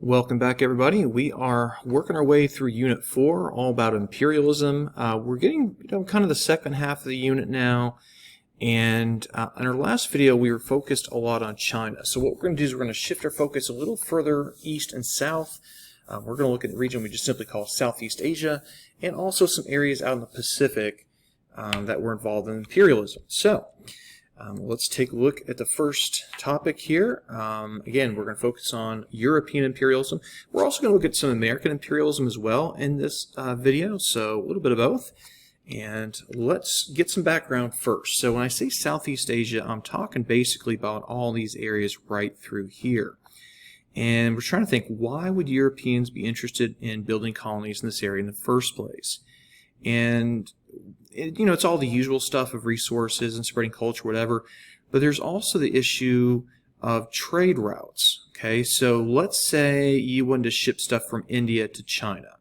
Welcome back, everybody. We are working our way through Unit 4, all about imperialism. We're getting kind of the second half of the unit now, and in our last video we were focused a lot on China. So what we're going to do is we're going to shift our focus a little further east and south. We're going to look at the region we just simply call Southeast Asia, and also some areas out in the Pacific that were involved in imperialism. So let's take a look at the first topic here. Again, we're going to focus on European imperialism. We're also going to look at some American imperialism as well in this video, so a little bit of both. And let's get some background first. So when I say Southeast Asia, I'm talking basically about all these areas right through here. And we're trying to think, why would Europeans be interested in building colonies in this area in the first place? And it's all the usual stuff of resources and spreading culture, whatever, but there's also the issue of trade routes. Okay, so let's say you wanted to ship stuff from India to China,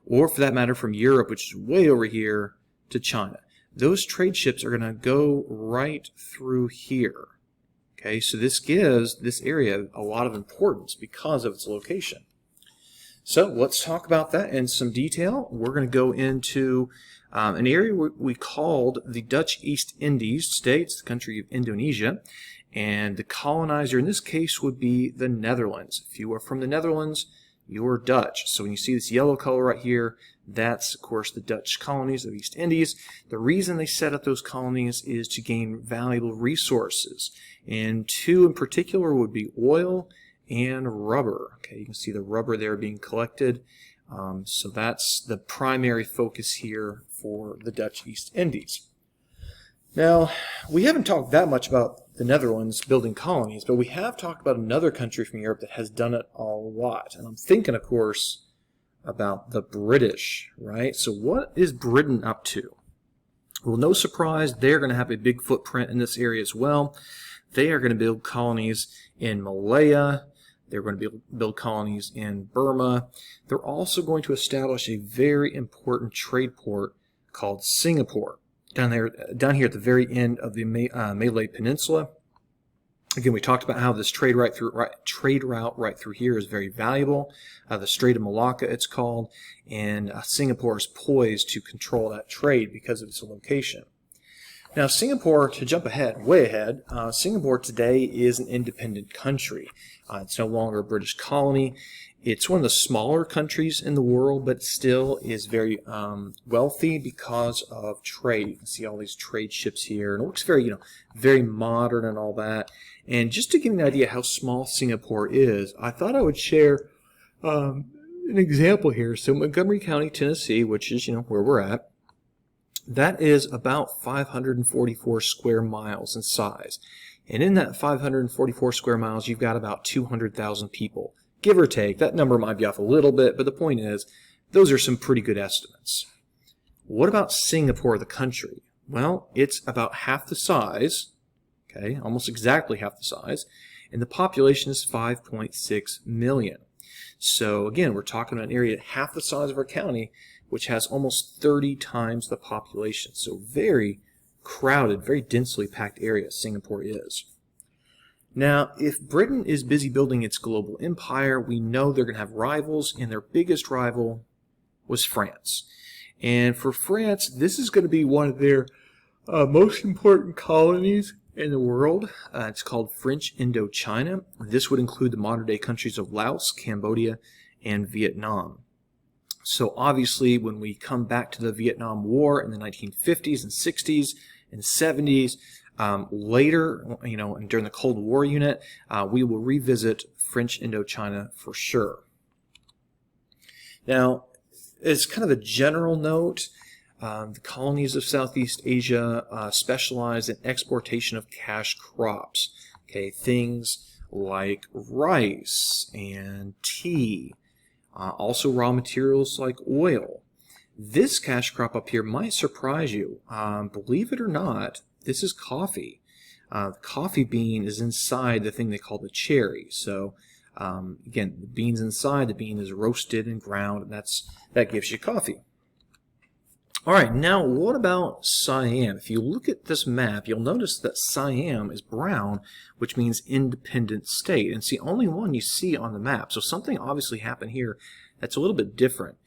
or for that matter from Europe, which is way over here, to China. Those trade ships are going to go right through here. Okay, so this gives this area a lot of importance because of its location. So let's talk about that in some detail. We're going to go into an area we called the Dutch East Indies states, the country of Indonesia, and the colonizer in this case would be the Netherlands. If you are from the Netherlands, you're Dutch. So when you see this yellow color right here, that's of course the Dutch colonies of East Indies. The reason they set up those colonies is to gain valuable resources, and two in particular would be oil and rubber. Okay, you can see the rubber there being collected. So that's the primary focus here for the Dutch East Indies. Now, we haven't talked that much about the Netherlands building colonies, but we have talked about another country from Europe that has done it a lot. And I'm thinking, of course, about the British, right? So what is Britain up to? Well, no surprise, they're going to have a big footprint in this area as well. They are going to build colonies in Malaya. They're going to build colonies in Burma. They're also going to establish a very important trade port called Singapore down here at the very end of the Malay Peninsula. Again, we talked about how this trade route right through here is very valuable. The Strait of Malacca, it's called, and Singapore is poised to control that trade because of its location. Now, Singapore, to jump ahead, way ahead, Singapore today is an independent country. It's no longer a British colony. It's one of the smaller countries in the world, but still is very wealthy because of trade. You can see all these trade ships here, and it looks very, very modern and all that. And just to give you an idea how small Singapore is, I thought I would share an example here. So Montgomery County, Tennessee, which is, where we're at, that is about 544 square miles in size. And in that 544 square miles, you've got about 200,000 people. Give or take. That number might be off a little bit, but the point is, those are some pretty good estimates. What about Singapore, the country? Well, it's about half the size, okay, almost exactly half the size, and the population is 5.6 million. So again, we're talking about an area half the size of our county, which has almost 30 times the population. So very crowded, very densely packed area Singapore is. Now, if Britain is busy building its global empire, we know they're going to have rivals, and their biggest rival was France. And for France, this is going to be one of their most important colonies in the world. It's called French Indochina. This would include the modern-day countries of Laos, Cambodia, and Vietnam. So obviously, when we come back to the Vietnam War in the 1950s and 60s and 70s, later, and during the Cold War unit, we will revisit French Indochina for sure. Now, as kind of a general note, the colonies of Southeast Asia specialize in exportation of cash crops. Okay, things like rice and tea. Also raw materials like oil. This cash crop up here might surprise you. Believe it or not, this is coffee. The coffee bean is inside the thing they call the cherry. So again, the bean's inside, the bean is roasted and ground, and that gives you coffee. All right, now what about Siam? If you look at this map, you'll notice that Siam is brown, which means independent state. And it's the only one you see on the map. So something obviously happened here that's a little bit different.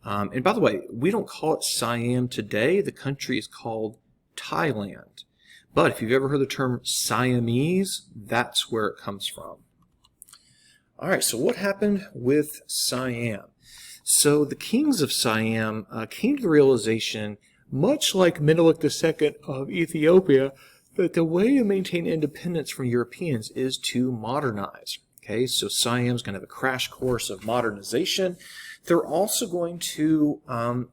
And by the way, we don't call it Siam today. The country is called Thailand. But if you've ever heard the term Siamese, that's where it comes from. All right, so what happened with Siam? So the kings of Siam came to the realization, much like Menelik II of Ethiopia, that the way to maintain independence from Europeans is to modernize. Okay, so Siam's going to have a crash course of modernization. They're also going to,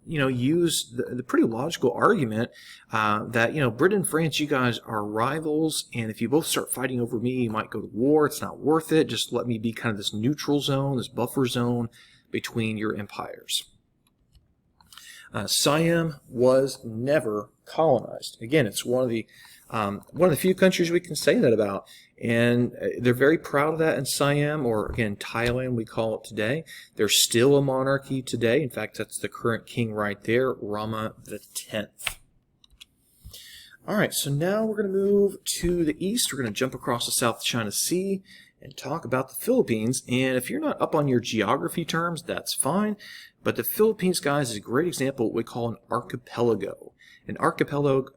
use the pretty logical argument that, Britain and France, you guys are rivals, and if you both start fighting over me, you might go to war. It's not worth it. Just let me be kind of this neutral zone, this buffer zone between your empires. Siam was never colonized. Again, it's one of the few countries we can say that about, and they're very proud of that in Siam, or again Thailand we call it today. They're still a monarchy today. In fact, that's the current king right there, Rama X. All right, so now we're going to move to the east. We're going to jump across the South China Sea and talk about the Philippines. And if you're not up on your geography terms, that's fine. But the Philippines, guys, is a great example of what we call an archipelago. An archipelago,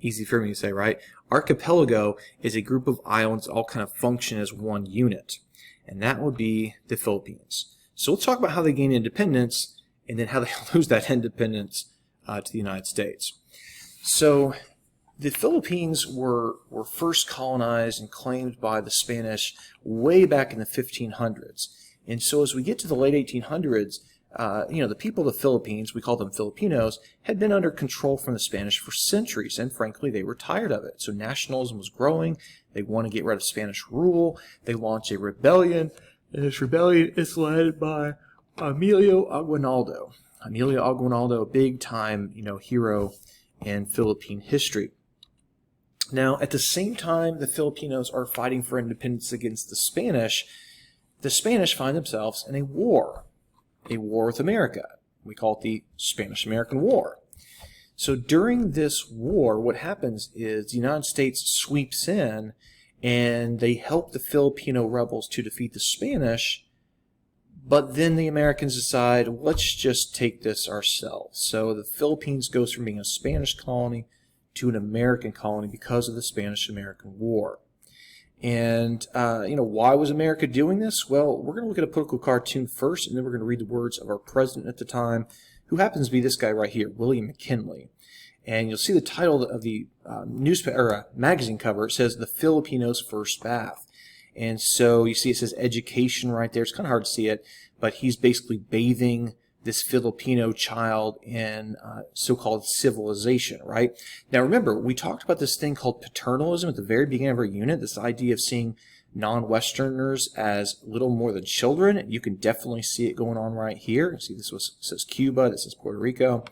easy for me to say, right? Archipelago is a group of islands that all kind of function as one unit. And that would be the Philippines. So let's talk about how they gain independence and then how they lose that independence to the United States. So the Philippines were first colonized and claimed by the Spanish way back in the 1500s. And so as we get to the late 1800s, the people of the Philippines, we call them Filipinos, had been under control from the Spanish for centuries, and frankly, they were tired of it. So nationalism was growing. They want to get rid of Spanish rule. They launch a rebellion, and this rebellion is led by Emilio Aguinaldo. Emilio Aguinaldo, a big-time, hero in Philippine history. Now, at the same time the Filipinos are fighting for independence against the Spanish find themselves in a war with America. We call it the Spanish-American War. So during this war, what happens is the United States sweeps in and they help the Filipino rebels to defeat the Spanish, but then the Americans decide, let's just take this ourselves. So the Philippines goes from being a Spanish colony to an American colony because of the Spanish-American War. And, why was America doing this? Well, we're going to look at a political cartoon first, and then we're going to read the words of our president at the time, who happens to be this guy right here, William McKinley. And you'll see the title of the magazine cover. It says, "The Filipinos' First Bath." And so you see it says education right there. It's kind of hard to see it, but he's basically bathing this Filipino child in so-called civilization, right? Now remember, we talked about this thing called paternalism at the very beginning of our unit, this idea of seeing non-Westerners as little more than children. You can definitely see it going on right here. See, this says Cuba, this is Puerto Rico.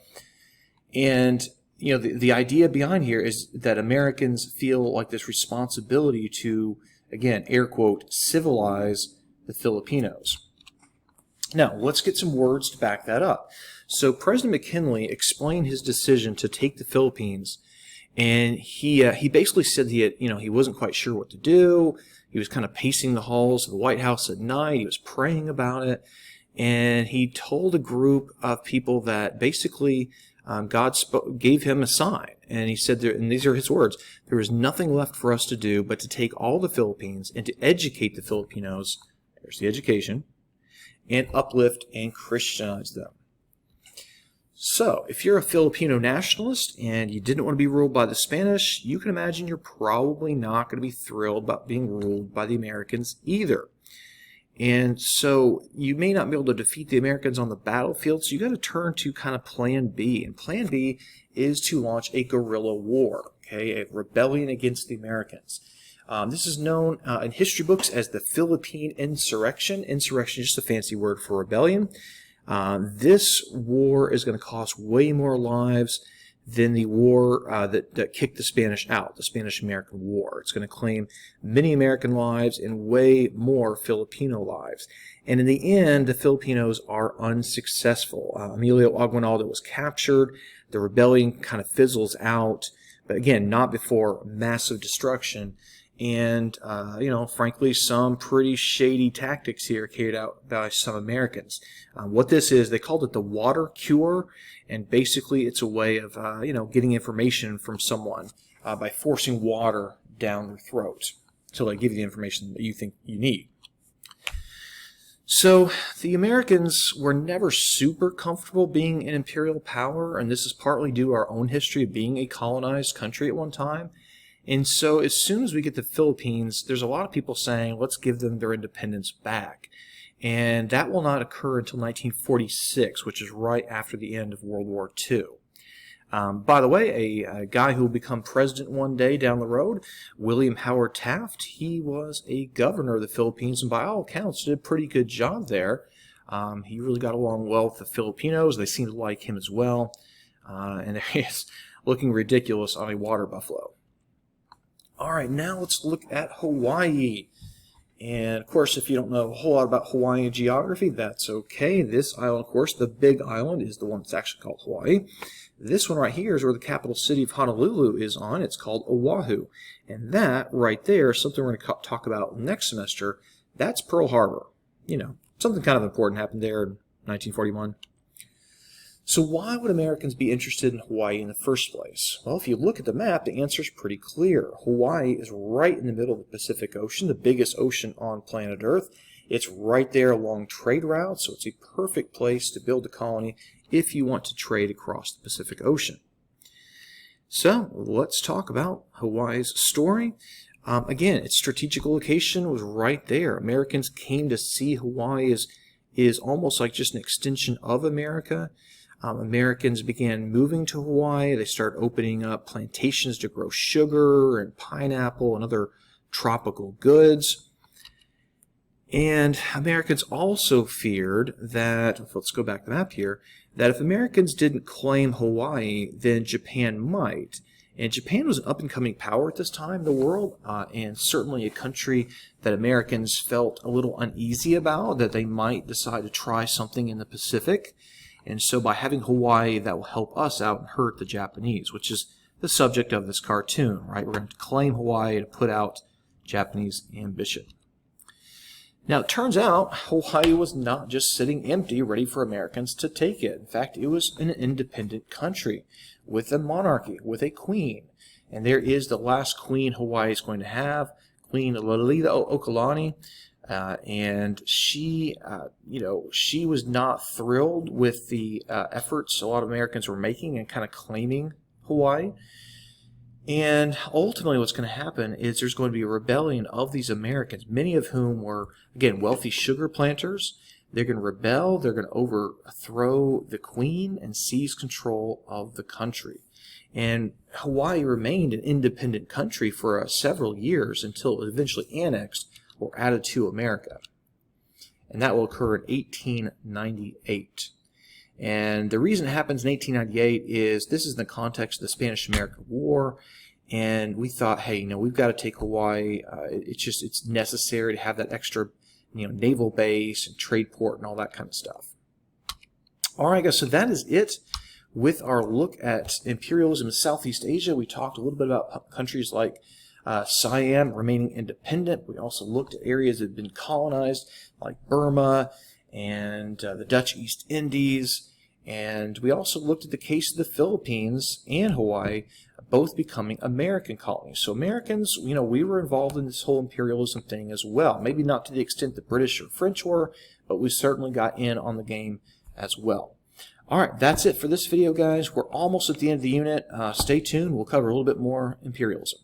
And, the idea behind here is that Americans feel like this responsibility to, again, air quote, civilize the Filipinos. Now, let's get some words to back that up. So President McKinley explained his decision to take the Philippines, and he basically said he wasn't quite sure what to do. He was kind of pacing the halls of the White House at night. He was praying about it, and he told a group of people that basically God gave him a sign, and he said, and these are his words, "There is nothing left for us to do but to take all the Philippines and to educate the Filipinos," there's the education, "and uplift and Christianize them." So, if you're a Filipino nationalist and you didn't want to be ruled by the Spanish, you can imagine you're probably not going to be thrilled about being ruled by the Americans either. And so, you may not be able to defeat the Americans on the battlefield, so you got to turn to kind of Plan B. And Plan B is to launch a guerrilla war, okay, a rebellion against the Americans. This is known in history books as the Philippine Insurrection. Insurrection is just a fancy word for rebellion. This war is going to cost way more lives than the war that kicked the Spanish out, the Spanish-American War. It's going to claim many American lives and way more Filipino lives. And in the end, the Filipinos are unsuccessful. Emilio Aguinaldo was captured. The rebellion kind of fizzles out, but again, not before massive destruction. And, frankly, some pretty shady tactics here carried out by some Americans. What this is, they called it the water cure, and basically it's a way of, getting information from someone by forcing water down their throat until they give you the information that you think you need. So the Americans were never super comfortable being an imperial power, and this is partly due to our own history of being a colonized country at one time. And so as soon as we get the Philippines, there's a lot of people saying, let's give them their independence back. And that will not occur until 1946, which is right after the end of World War II. By the way, a guy who will become president one day down the road, William Howard Taft, he was a governor of the Philippines, and by all accounts did a pretty good job there. He really got along well with the Filipinos. They seemed to like him as well. And there he is, looking ridiculous on a water buffalo. All right, now let's look at Hawaii. And, of course, if you don't know a whole lot about Hawaiian geography, that's okay. This island, of course, the big island, is the one that's actually called Hawaii. This one right here is where the capital city of Honolulu is on. It's called Oahu. And that right there is something we're going to talk about next semester. That's Pearl Harbor. Something kind of important happened there in 1941. So why would Americans be interested in Hawaii in the first place? Well, if you look at the map, the answer is pretty clear. Hawaii is right in the middle of the Pacific Ocean, the biggest ocean on planet Earth. It's right there along trade routes, so it's a perfect place to build a colony if you want to trade across the Pacific Ocean. So let's talk about Hawaii's story. Again, its strategic location was right there. Americans came to see Hawaii is almost like just an extension of America. Americans began moving to Hawaii. They started opening up plantations to grow sugar and pineapple and other tropical goods. And Americans also feared that, let's go back to the map here, that if Americans didn't claim Hawaii, then Japan might. And Japan was an up-and-coming power at this time in the world, and certainly a country that Americans felt a little uneasy about, that they might decide to try something in the Pacific. And so by having Hawaii, that will help us out and hurt the Japanese, which is the subject of this cartoon, right? We're going to claim Hawaii to put out Japanese ambition. Now, it turns out Hawaii was not just sitting empty, ready for Americans to take it. In fact, it was an independent country with a monarchy, with a queen. And there is the last queen Hawaii is going to have, Queen Liliuokalani. And she was not thrilled with the efforts a lot of Americans were making in kind of claiming Hawaii. And ultimately what's going to happen is there's going to be a rebellion of these Americans, many of whom were, again, wealthy sugar planters. They're going to rebel. They're going to overthrow the queen and seize control of the country. And Hawaii remained an independent country for several years until it was eventually annexed or added to America. And that will occur in 1898. And the reason it happens in 1898 is this is in the context of the Spanish-American War, and we thought, hey, we've got to take Hawaii. It's necessary to have that extra, naval base and trade port and all that kind of stuff. All right, guys, so that is it with our look at imperialism in Southeast Asia. We talked a little bit about countries like Siam remaining independent. We also looked at areas that have been colonized, like Burma and the Dutch East Indies. And we also looked at the case of the Philippines and Hawaii both becoming American colonies. So Americans, we were involved in this whole imperialism thing as well. Maybe not to the extent the British or French were, but we certainly got in on the game as well. All right, that's it for this video, guys. We're almost at the end of the unit. Stay tuned. We'll cover a little bit more imperialism.